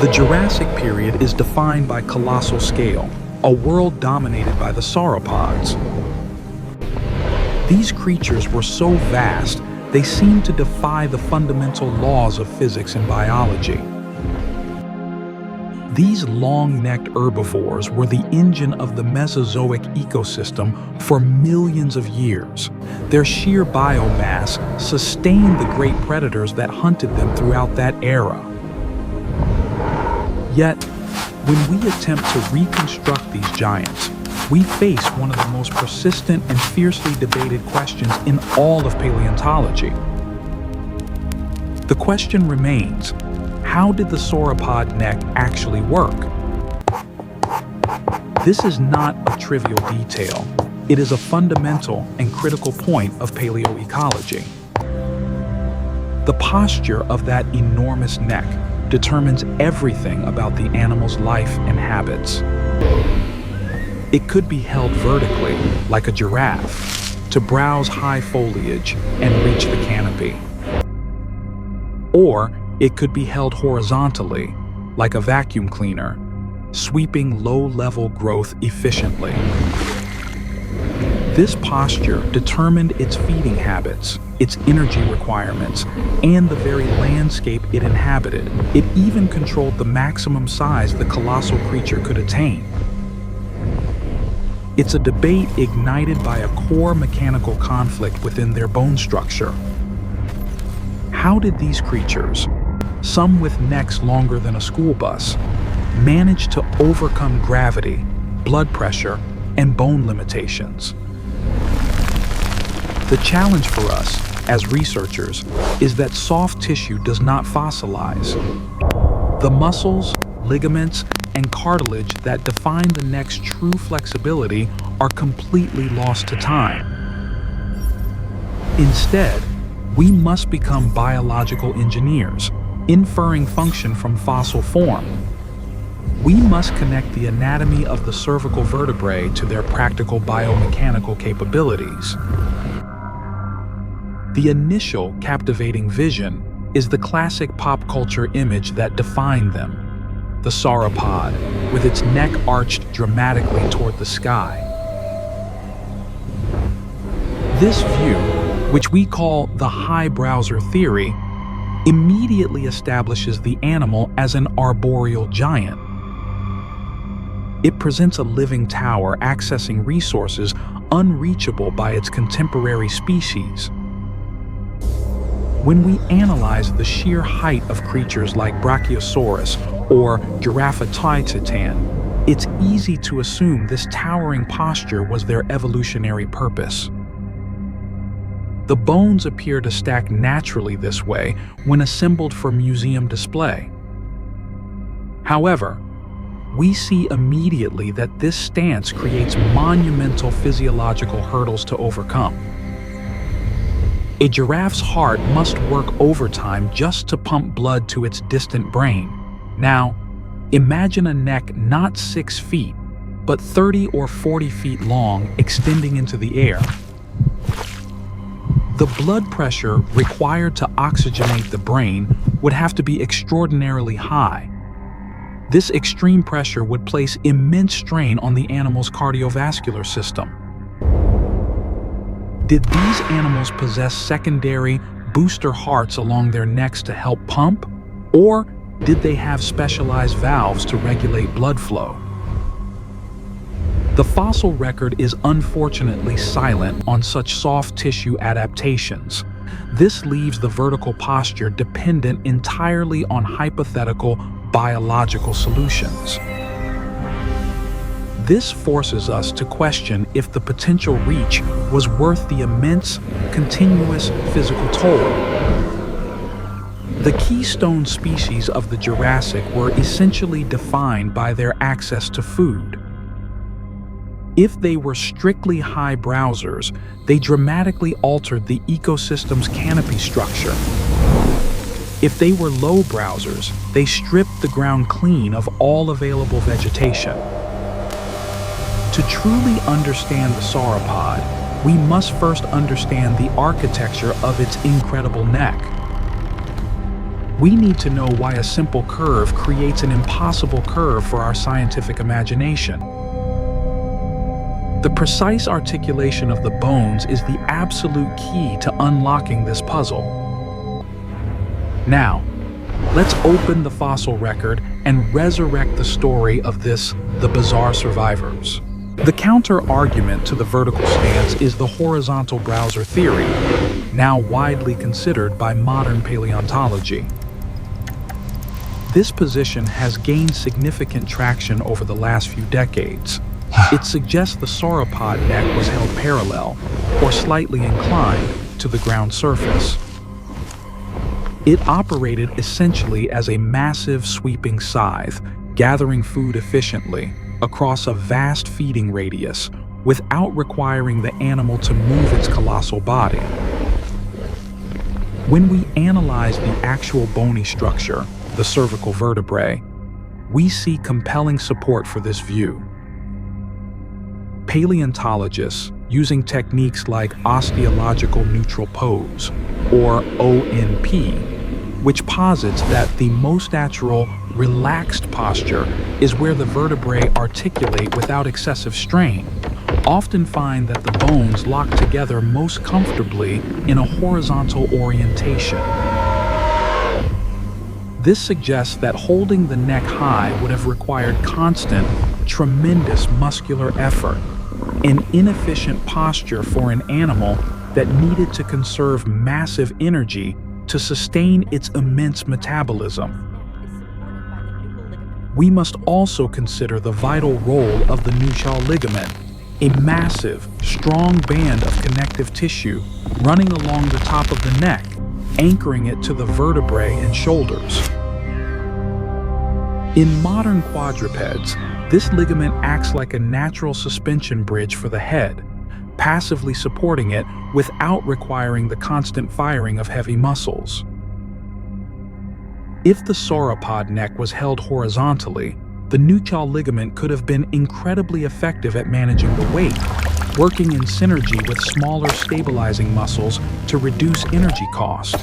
The Jurassic period is defined by colossal scale, a world dominated by the sauropods. These creatures were so vast, they seemed to defy the fundamental laws of physics and biology. These long-necked herbivores were the engine of the Mesozoic ecosystem for millions of years. Their sheer biomass sustained the great predators that hunted them throughout that era. Yet, when we attempt to reconstruct these giants, we face one of the most persistent and fiercely debated questions in all of paleontology. The question remains, how did the sauropod neck actually work? This is not a trivial detail. It is a fundamental and critical point of paleoecology. The posture of that enormous neck determines everything about the animal's life and habits. It could be held vertically, like a giraffe, to browse high foliage and reach the canopy. Or it could be held horizontally, like a vacuum cleaner, sweeping low-level growth efficiently. This posture determined its feeding habits, its energy requirements, and the very landscape it inhabited. It even controlled the maximum size the colossal creature could attain. It's a debate ignited by a core mechanical conflict within their bone structure. How did these creatures, some with necks longer than a school bus, manage to overcome gravity, blood pressure, and bone limitations? The challenge for us, as researchers, is that soft tissue does not fossilize. The muscles, ligaments, and cartilage that define the neck's true flexibility are completely lost to time. Instead, we must become biological engineers, inferring function from fossil form. We must connect the anatomy of the cervical vertebrae to their practical biomechanical capabilities. The initial captivating vision is the classic pop culture image that defined them: the sauropod, with its neck arched dramatically toward the sky. This view, which we call the high browser theory, immediately establishes the animal as an arboreal giant. It presents a living tower accessing resources unreachable by its contemporary species. When we analyze the sheer height of creatures like Brachiosaurus or Giraffatitan, it's easy to assume this towering posture was their evolutionary purpose. The bones appear to stack naturally this way when assembled for museum display. However, we see immediately that this stance creates monumental physiological hurdles to overcome. A giraffe's heart must work overtime just to pump blood to its distant brain. Now, imagine a neck not 6 feet, but 30 or 40 feet long, extending into the air. The blood pressure required to oxygenate the brain would have to be extraordinarily high. This extreme pressure would place immense strain on the animal's cardiovascular system. Did these animals possess secondary booster hearts along their necks to help pump? Or did they have specialized valves to regulate blood flow? The fossil record is unfortunately silent on such soft tissue adaptations. This leaves the vertical posture dependent entirely on hypothetical biological solutions. This forces us to question if the potential reach was worth the immense, continuous physical toll. The keystone species of the Jurassic were essentially defined by their access to food. If they were strictly high browsers, they dramatically altered the ecosystem's canopy structure. If they were low browsers, they stripped the ground clean of all available vegetation. To truly understand the sauropod, we must first understand the architecture of its incredible neck. We need to know why a simple curve creates an impossible curve for our scientific imagination. The precise articulation of the bones is the absolute key to unlocking this puzzle. Now, let's open the fossil record and resurrect the story of the bizarre survivors. The counter-argument to the vertical stance is the horizontal browser theory, now widely considered by modern paleontology. This position has gained significant traction over the last few decades. It suggests the sauropod neck was held parallel, or slightly inclined, to the ground surface. It operated essentially as a massive sweeping scythe, gathering food efficiently across a vast feeding radius without requiring the animal to move its colossal body. When we analyze the actual bony structure, the cervical vertebrae, we see compelling support for this view. Paleontologists, using techniques like osteological neutral pose, or ONP, which posits that the most natural, relaxed posture is where the vertebrae articulate without excessive strain, often find that the bones lock together most comfortably in a horizontal orientation. This suggests that holding the neck high would have required constant, tremendous muscular effort, an inefficient posture for an animal that needed to conserve massive energy to sustain its immense metabolism. We must also consider the vital role of the nuchal ligament, a massive, strong band of connective tissue running along the top of the neck, anchoring it to the vertebrae and shoulders. In modern quadrupeds, this ligament acts like a natural suspension bridge for the head, passively supporting it without requiring the constant firing of heavy muscles. If the sauropod neck was held horizontally, the nuchal ligament could have been incredibly effective at managing the weight, working in synergy with smaller stabilizing muscles to reduce energy cost.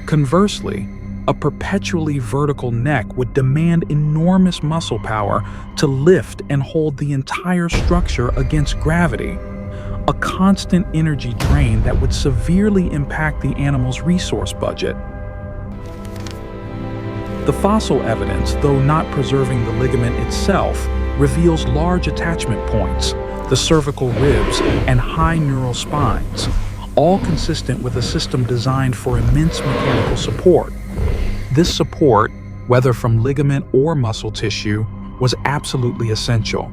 Conversely, a perpetually vertical neck would demand enormous muscle power to lift and hold the entire structure against gravity, a constant energy drain that would severely impact the animal's resource budget. The fossil evidence, though not preserving the ligament itself, reveals large attachment points, the cervical ribs, and high neural spines, all consistent with a system designed for immense mechanical support. This support, whether from ligament or muscle tissue, was absolutely essential.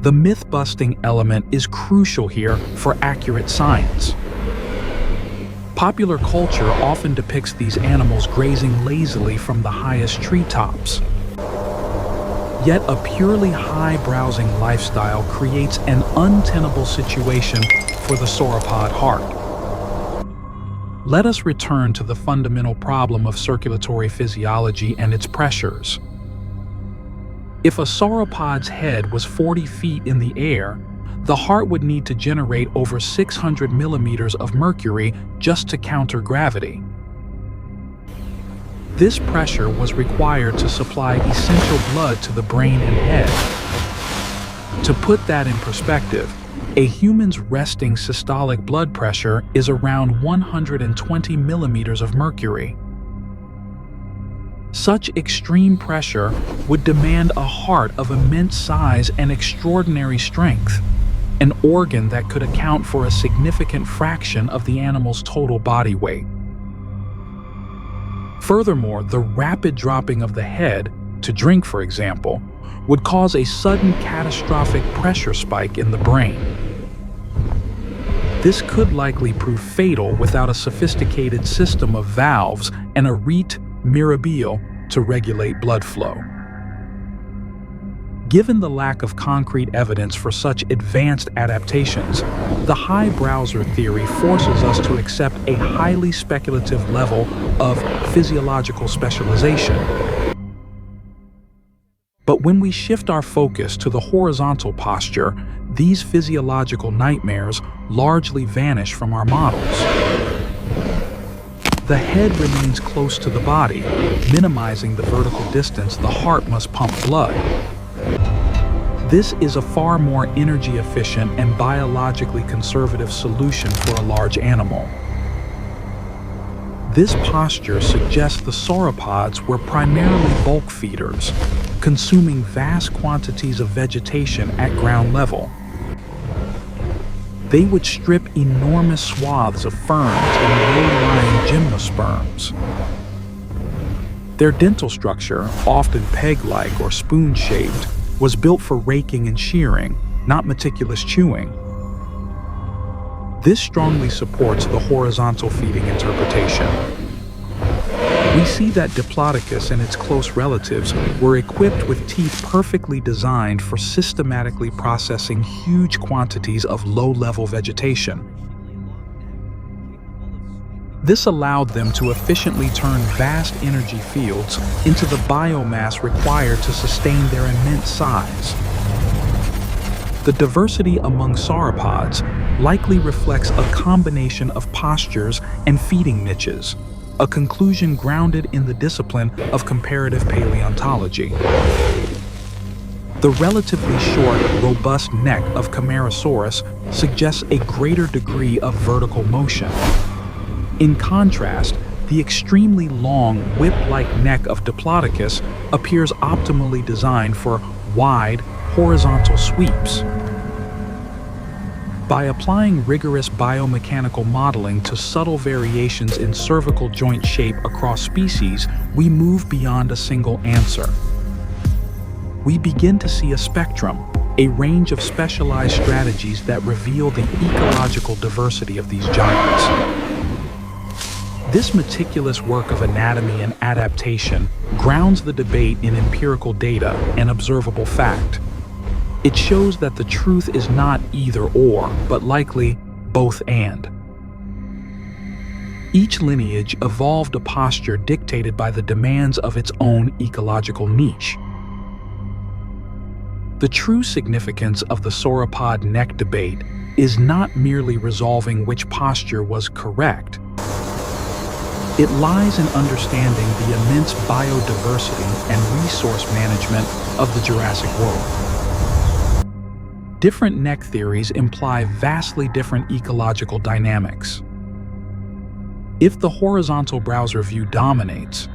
The myth-busting element is crucial here for accurate science. Popular culture often depicts these animals grazing lazily from the highest treetops. Yet a purely high-browsing lifestyle creates an untenable situation for the sauropod heart. Let us return to the fundamental problem of circulatory physiology and its pressures. If a sauropod's head was 40 feet in the air, the heart would need to generate over 600 millimeters of mercury just to counter gravity. This pressure was required to supply essential blood to the brain and head. To put that in perspective, a human's resting systolic blood pressure is around 120 millimeters of mercury. Such extreme pressure would demand a heart of immense size and extraordinary strength, an organ that could account for a significant fraction of the animal's total body weight. Furthermore, the rapid dropping of the head, to drink for example, would cause a sudden catastrophic pressure spike in the brain. This could likely prove fatal without a sophisticated system of valves and a rete mirabile to regulate blood flow. Given the lack of concrete evidence for such advanced adaptations, the high browser theory forces us to accept a highly speculative level of physiological specialization. But when we shift our focus to the horizontal posture, these physiological nightmares largely vanish from our models. the head remains close to the body, minimizing the vertical distance the heart must pump blood. This is a far more energy-efficient and biologically conservative solution for a large animal. This posture suggests the sauropods were primarily bulk feeders, consuming vast quantities of vegetation at ground level. They would strip enormous swaths of ferns and low-lying gymnosperms. Their dental structure, often peg-like or spoon-shaped, was built for raking and shearing, not meticulous chewing. This strongly supports the horizontal feeding interpretation. We see that Diplodocus and its close relatives were equipped with teeth perfectly designed for systematically processing huge quantities of low-level vegetation. This allowed them to efficiently turn vast energy fields into the biomass required to sustain their immense size. The diversity among sauropods likely reflects a combination of postures and feeding niches, a conclusion grounded in the discipline of comparative paleontology. The relatively short, robust neck of Camarasaurus suggests a greater degree of vertical motion. In contrast, the extremely long, whip-like neck of Diplodocus appears optimally designed for wide, horizontal sweeps. By applying rigorous biomechanical modeling to subtle variations in cervical joint shape across species, we move beyond a single answer. We begin to see a spectrum, a range of specialized strategies that reveal the ecological diversity of these giants. This meticulous work of anatomy and adaptation grounds the debate in empirical data and observable fact. It shows that the truth is not either or, but likely both and. Each lineage evolved a posture dictated by the demands of its own ecological niche. The true significance of the sauropod neck debate is not merely resolving which posture was correct. It lies in understanding the immense biodiversity and resource management of the Jurassic world. Different neck theories imply vastly different ecological dynamics. If the horizontal browser view dominates,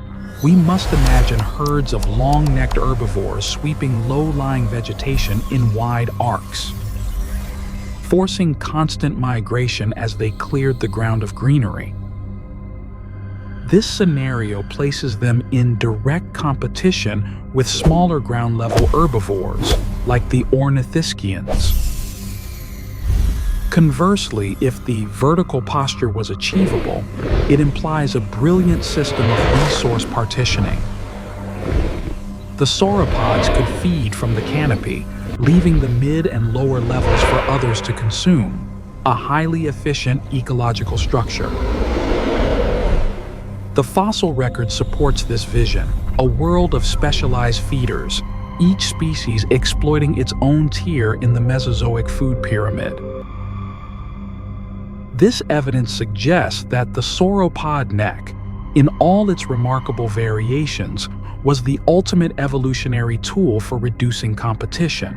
we must imagine herds of long-necked herbivores sweeping low-lying vegetation in wide arcs, forcing constant migration as they cleared the ground of greenery. This scenario places them in direct competition with smaller ground-level herbivores, like the ornithischians. Conversely, if the vertical posture was achievable, it implies a brilliant system of resource partitioning. The sauropods could feed from the canopy, leaving the mid and lower levels for others to consume, a highly efficient ecological structure. The fossil record supports this vision, a world of specialized feeders, each species exploiting its own tier in the Mesozoic food pyramid. This evidence suggests that the sauropod neck, in all its remarkable variations, was the ultimate evolutionary tool for reducing competition.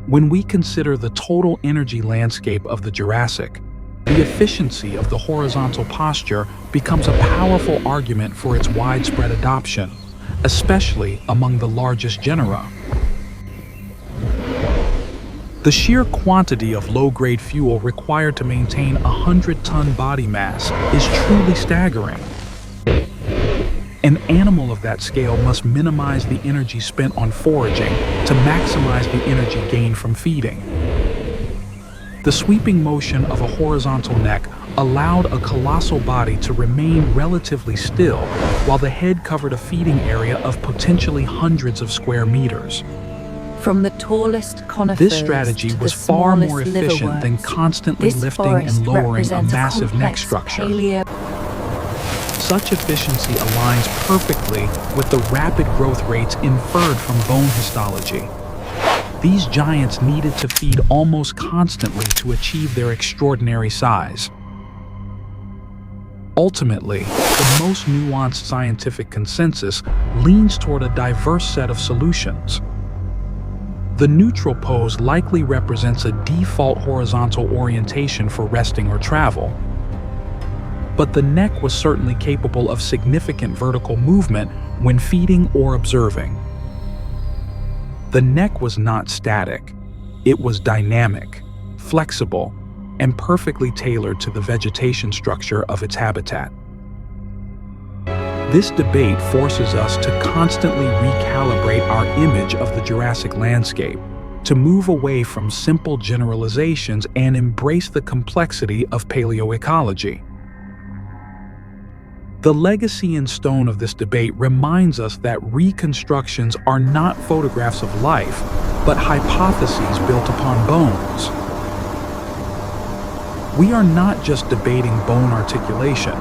When we consider the total energy landscape of the Jurassic, the efficiency of the horizontal posture becomes a powerful argument for its widespread adoption, especially among the largest genera. The sheer quantity of low-grade fuel required to maintain a 100-ton body mass is truly staggering. An animal of that scale must minimize the energy spent on foraging to maximize the energy gained from feeding. The sweeping motion of a horizontal neck allowed a colossal body to remain relatively still while the head covered a feeding area of potentially hundreds of square meters. From the tallest conifers, this strategy was far more efficient than constantly lifting and lowering a massive neck structure. Such efficiency aligns perfectly with the rapid growth rates inferred from bone histology. These giants needed to feed almost constantly to achieve their extraordinary size. Ultimately, the most nuanced scientific consensus leans toward a diverse set of solutions. The neutral pose likely represents a default horizontal orientation for resting or travel, but the neck was certainly capable of significant vertical movement when feeding or observing. The neck was not static. It was dynamic, flexible, and perfectly tailored to the vegetation structure of its habitat. This debate forces us to constantly recalibrate our image of the Jurassic landscape, to move away from simple generalizations and embrace the complexity of paleoecology. The legacy in stone of this debate reminds us that reconstructions are not photographs of life, but hypotheses built upon bones. We are not just debating bone articulation.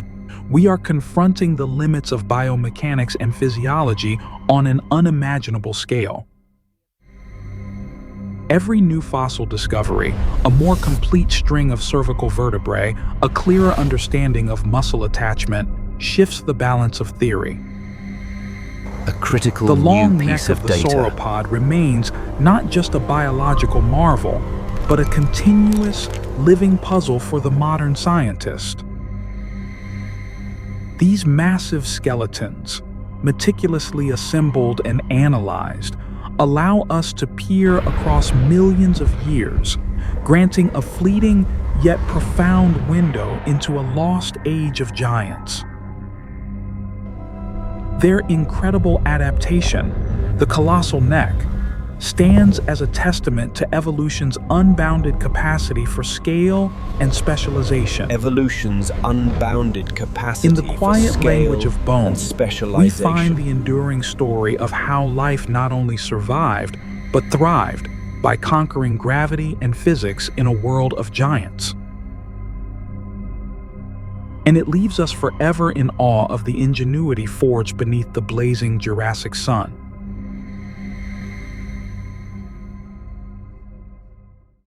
We are confronting the limits of biomechanics and physiology on an unimaginable scale. Every new fossil discovery, a more complete string of cervical vertebrae, a clearer understanding of muscle attachment, shifts the balance of theory. A critical The long new neck piece of of the data. sauropod remains not just a biological marvel, but a continuous, living puzzle for the modern scientist. These massive skeletons, meticulously assembled and analyzed, allow us to peer across millions of years, granting a fleeting yet profound window into a lost age of giants. Their incredible adaptation, the colossal neck, stands as a testament to evolution's unbounded capacity for scale and specialization. Evolution's unbounded capacity In the for quiet scale language of and bone, we specialization. find the enduring story of how life not only survived, but thrived by conquering gravity and physics in a world of giants. And it leaves us forever in awe of the ingenuity forged beneath the blazing Jurassic sun.